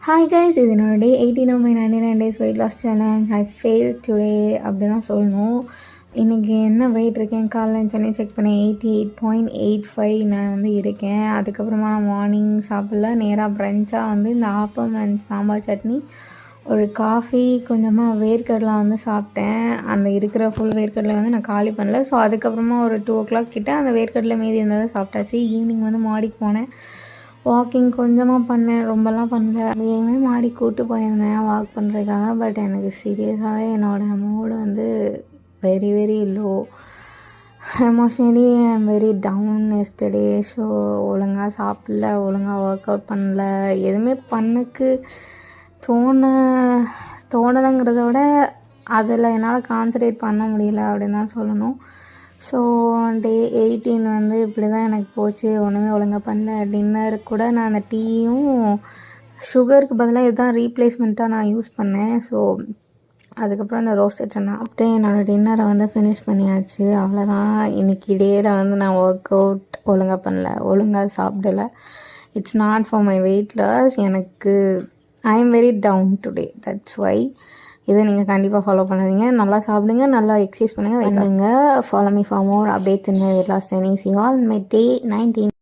Hi guys, இது என்னோட டே 18 of my 99 days weight loss challenge. I failed today அப்படி தான் சொல்லணும். இன்றைக்கி என்ன வெயிட் இருக்கேன் காலைல சொன்னே செக் பண்ணேன். 88.85 நான் வந்து இருக்கேன். அதுக்கப்புறமா நான் மார்னிங் சாப்பிடல, நேராக ப்ரன்ச்சாக வந்து இந்த ஆப்பம் அண்ட் சாம்பார் சட்னி, ஒரு காஃபி, கொஞ்சமாக வேர்க்கடலை வந்து சாப்பிட்டேன். அந்த இருக்கிற ஃபுல் வேர்க்கடலை வந்து நான் காலி பண்ணல. ஸோ அதுக்கப்புறமா ஒரு 2 o'clock கிட்டே அந்த வேர்க்கடலை மீதி இருந்ததை சாப்பிட்டாச்சு. ஈவினிங் வந்து மாடிக்கு போனேன், வாக்கிங் கொஞ்சமாக பண்ணேன், ரொம்பலாம் பண்ணல. எங்கேயுமே மாடி கூப்பிட்டு போயிருந்தேன் வாக் பண்ணுறதுக்காக. பட் எனக்கு சீரியஸாகவே என்னோடய மூடு வந்து very very low. Emotionally I am very down yesterday. So ஒழுங்காக சாப்பிடல, ஒழுங்காக ஒர்க் அவுட் பண்ணல, எதுவுமே பண்ணக்கு தோணலைங்கிறத விட அதில் என்னால் கான்சன்ட்ரேட் பண்ண முடியல அப்படின்னு தான் சொல்லணும். ஸோ டே 18 வந்து இப்படி தான் எனக்கு போச்சு. ஒன்றுமே ஒழுங்காக பண்ணல. டின்னருக்கு கூட நான் அந்த டீயும் சுகருக்கு பதிலாக இதுதான் ரீப்ளேஸ்மெண்ட்டாக நான் யூஸ் பண்ணேன். ஸோ அதுக்கப்புறம் இந்த ரோஸ்டட் சன்னா அப்படியே என்னோடய டின்னரை வந்து ஃபினிஷ் பண்ணியாச்சு. அவ்வளோதான். இன்றைக்கி டேயில் வந்து நான் ஒர்க் அவுட் ஒழுங்காக பண்ணல, ஒழுங்காக சாப்பிடலை. It's not for my weight loss. எனக்கு I am very down today, that's why. இதை நீங்கள் கண்டிப்பாக ஃபாலோ பண்ணாதீங்க. நல்லா சாப்பிடுங்க, நல்லா எக்ஸசைஸ் பண்ணுங்கள், weight loss. Follow me for more updates in my weight loss journey. See you all in my day 19.